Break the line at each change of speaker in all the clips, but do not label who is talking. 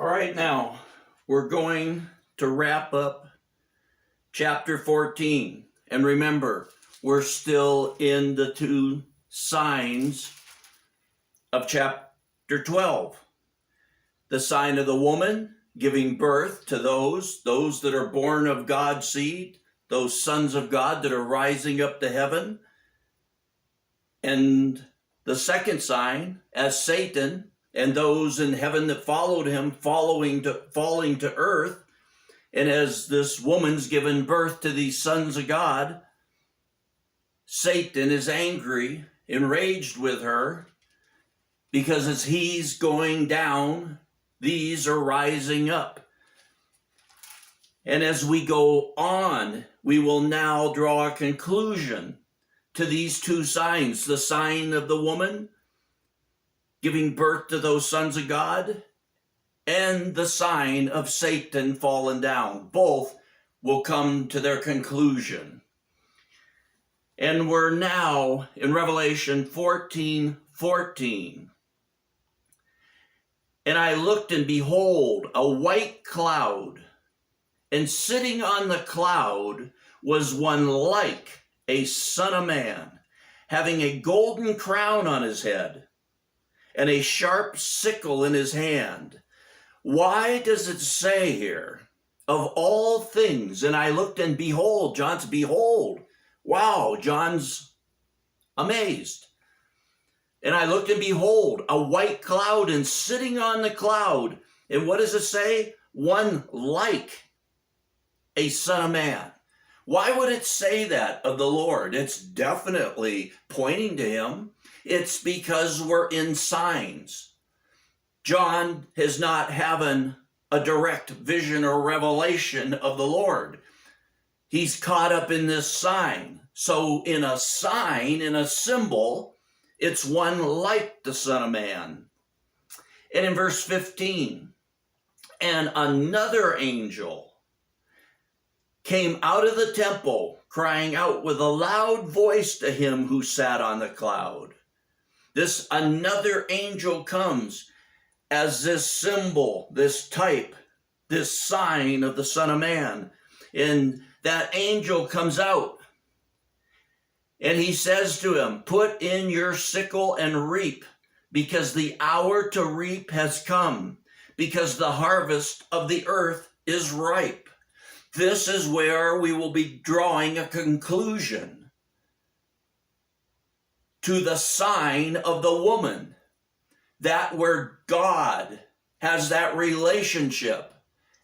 All right, now we're going to wrap up chapter 14. And remember, we're still in the two signs of chapter 12. The sign of the woman giving birth to those that are born of God's seed, those sons of God that are rising up to heaven. And the second sign, as Satan and those in heaven that followed him falling to earth, and as this woman's given birth to these sons of God, Satan is angry, enraged with her, because as he's going down, these are rising up. And as we go on, we will now draw a conclusion to these two signs, the sign of the woman giving birth to those sons of God, and the sign of Satan fallen down. Both will come to their conclusion. And we're now in Revelation 14:14. And I looked, and behold, a white cloud, and sitting on the cloud was one like a son of man, having a golden crown on his head, and a sharp sickle in his hand. Why does it say here, of all things? And I looked, and behold, John's behold. Wow, John's amazed. And I looked, and behold, a white cloud, and sitting on the cloud. And what does it say? One like a son of man. Why would it say that of the Lord? It's definitely pointing to him. It's because we're in signs. John has not having a direct vision or revelation of the Lord. He's caught up in this sign. So in a sign, in a symbol, it's one like the Son of Man. And in verse 15, and another angel came out of the temple, crying out with a loud voice to him who sat on the cloud. This another angel comes as this symbol, this type, this sign of the Son of Man. And that angel comes out, and he says to him, put in your sickle and reap, because the hour to reap has come, because the harvest of the earth is ripe. This is where we will be drawing a conclusion to the sign of the woman, that where God has that relationship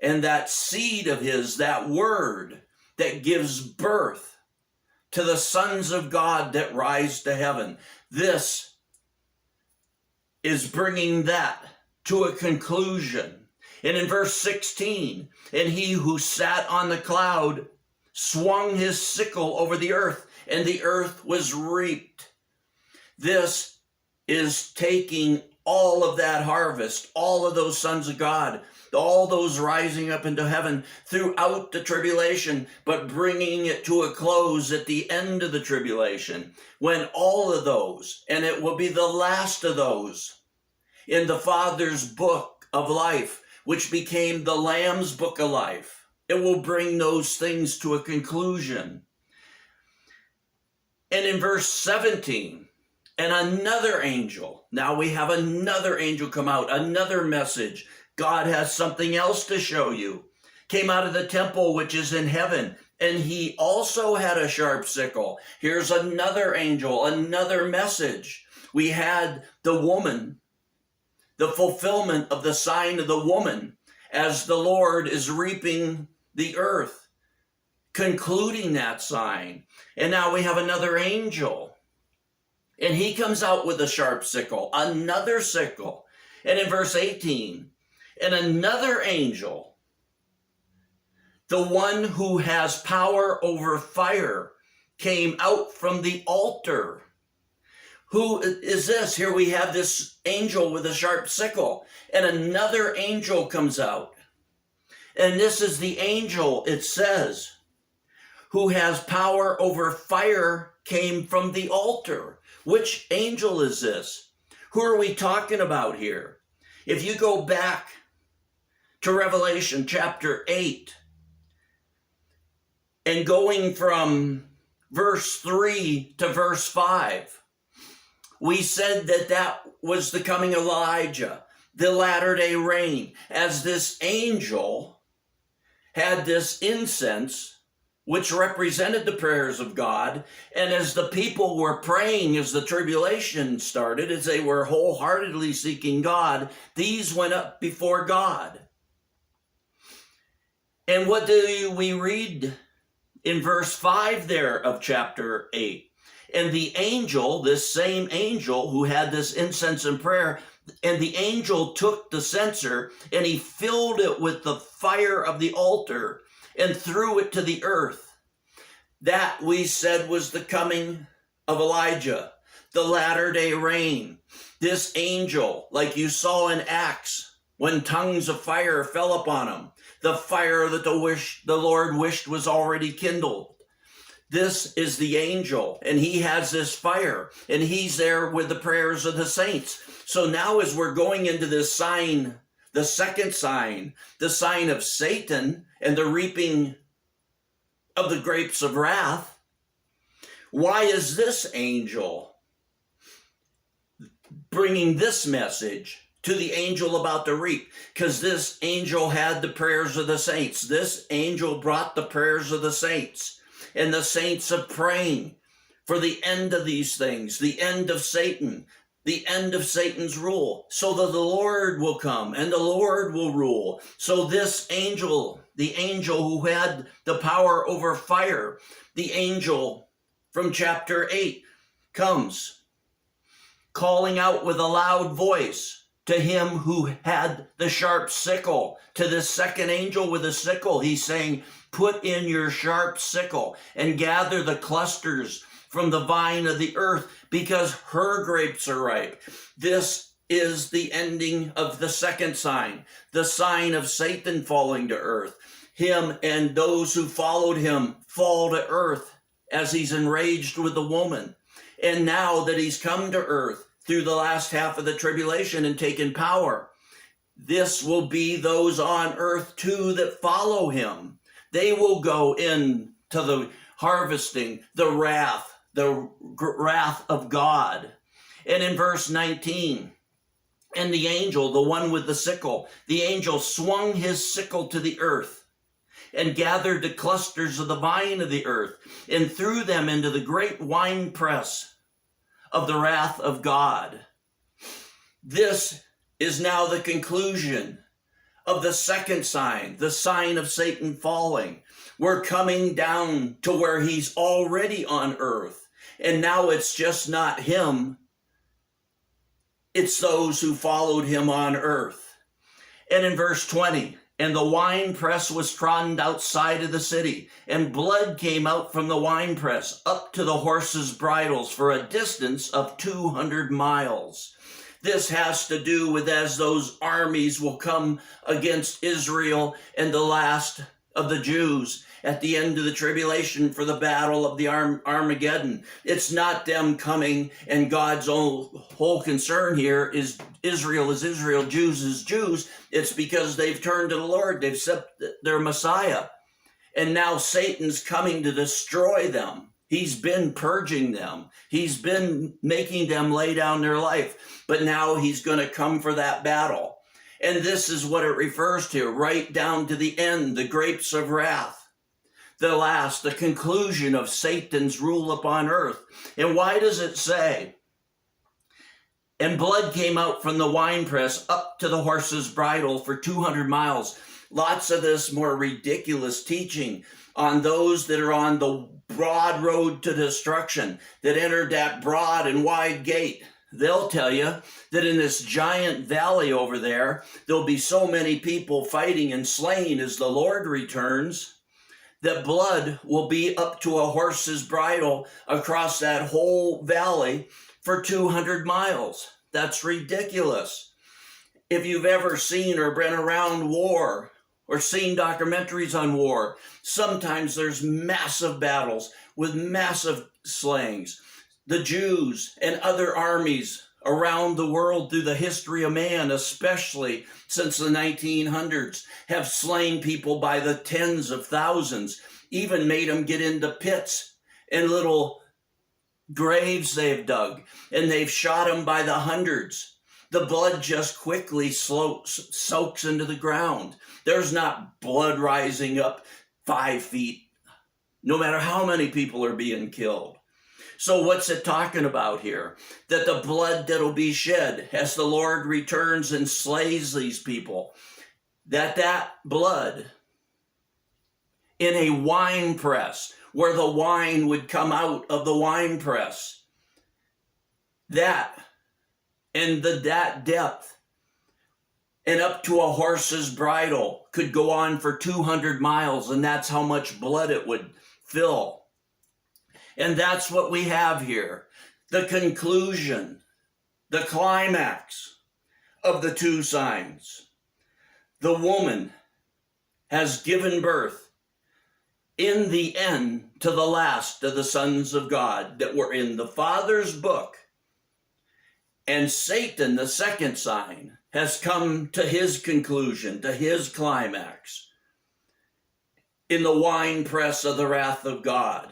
and that seed of his, that word that gives birth to the sons of God that rise to heaven. This is bringing that to a conclusion. And in verse 16, and he who sat on the cloud swung his sickle over the earth, and the earth was reaped. This is taking all of that harvest, all of those sons of God, all those rising up into heaven throughout the tribulation, but bringing it to a close at the end of the tribulation, when all of those, and it will be the last of those, in the Father's book of life, which became the Lamb's book of life, it will bring those things to a conclusion. And in verse 17, and another angel, now we have another angel come out, another message. God has something else to show you. Came out of the temple which is in heaven, and he also had a sharp sickle. Here's another angel, another message. We had the woman, the fulfillment of the sign of the woman, as the Lord is reaping the earth, concluding that sign. And now we have another angel. And he comes out with a sharp sickle, another sickle. And in verse 18, and another angel, the one who has power over fire, came out from the altar. Who is this? Here we have this angel with a sharp sickle, and another angel comes out. And this is the angel, it says, who has power over fire, came from the altar. Which angel is this? Who are we talking about here? If you go back to Revelation chapter 8, and going from verse 3 to verse 5, we said that that was the coming of Elijah, the latter-day rain, as this angel had this incense which represented the prayers of God. And as the people were praying, as the tribulation started, as they were wholeheartedly seeking God, these went up before God. And what do we read in verse 5 there of chapter 8? And the angel, this same angel who had this incense and prayer, and the angel took the censer and he filled it with the fire of the altar and threw it to the earth. That, we said, was the coming of Elijah, the latter-day rain. This angel, like you saw in Acts, when tongues of fire fell upon him, the fire that the Lord wished was already kindled. This is the angel, and he has this fire, and he's there with the prayers of the saints. So now as we're going into this sign, the second sign, the sign of Satan and the reaping of the grapes of wrath, why is this angel bringing this message to the angel about to reap? Because this angel had the prayers of the saints. This angel brought the prayers of the saints, and the saints are praying for the end of these things, the end of Satan, the end of Satan's rule, so that the Lord will come and the Lord will rule. So this angel, the angel who had the power over fire, the angel from chapter 8, comes calling out with a loud voice to him who had the sharp sickle. To this second angel with a sickle, he's saying, put in your sharp sickle and gather the clusters from the vine of the earth, because her grapes are ripe. This is the ending of the second sign, the sign of Satan falling to earth. Him and those who followed him fall to earth as he's enraged with the woman. And now that he's come to earth through the last half of the tribulation and taken power, this will be those on earth too that follow him. They will go into the harvesting, the wrath of God. And in verse 19, and the angel, the one with the sickle, the angel swung his sickle to the earth and gathered the clusters of the vine of the earth and threw them into the great winepress of the wrath of God. This is now the conclusion of the second sign, the sign of Satan falling. We're coming down to where he's already on earth. And now it's just not him. It's those who followed him on earth. And in verse 20, and the winepress was trodden outside of the city, and blood came out from the winepress up to the horses' bridles for a distance of 200 miles. This has to do with as those armies will come against Israel and the last of the Jews at the end of the tribulation for the battle of the Armageddon. It's not them coming, and God's whole concern here is Israel, Jews is Jews. It's because they've turned to the Lord. They've accepted their Messiah. And now Satan's coming to destroy them. He's been purging them. He's been making them lay down their life. But now he's going to come for that battle. And this is what it refers to, right down to the end, the grapes of wrath. The conclusion of Satan's rule upon earth. And why does it say, and blood came out from the winepress up to the horse's bridle for 200 miles. Lots of this more ridiculous teaching on those that are on the broad road to destruction, that entered that broad and wide gate. They'll tell you that in this giant valley over there, there'll be so many people fighting and slain as the Lord returns, that blood will be up to a horse's bridle across that whole valley for 200 miles. That's ridiculous. If you've ever seen or been around war or seen documentaries on war, sometimes there's massive battles with massive slayings. The Jews and other armies around the world through the history of man, especially since the 1900s, have slain people by the tens of thousands, even made them get into pits and little graves they've dug, and they've shot them by the hundreds. The blood just quickly soaks into the ground. There's not blood rising up 5 feet, no matter how many people are being killed. So what's it talking about here? That the blood that'll be shed as the Lord returns and slays these people, that blood in a wine press, where the wine would come out of the wine press, that depth and up to a horse's bridle could go on for 200 miles, and that's how much blood it would fill. And that's what we have here. The conclusion, the climax of the 2 signs. The woman has given birth in the end to the last of the sons of God that were in the Father's book. And Satan, the second sign, has come to his conclusion, to his climax in the winepress of the wrath of God.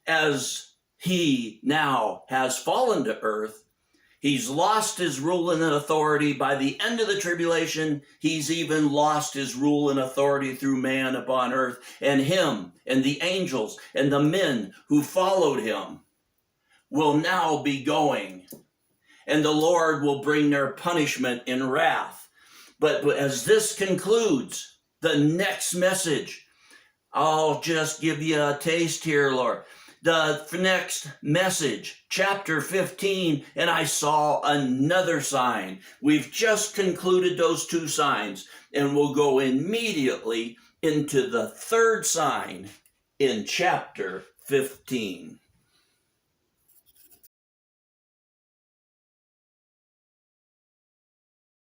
As he now has fallen to earth, he's lost his rule and authority. By the end of the tribulation, he's even lost his rule and authority through man upon earth. And him and the angels and the men who followed him will now be going. And the Lord will bring their punishment in wrath. But as this concludes, the next message, I'll just give you a taste here, Lord. The next message, chapter 15, and I saw another sign. We've just concluded those 2 signs, and we'll go immediately into the third sign in chapter 15.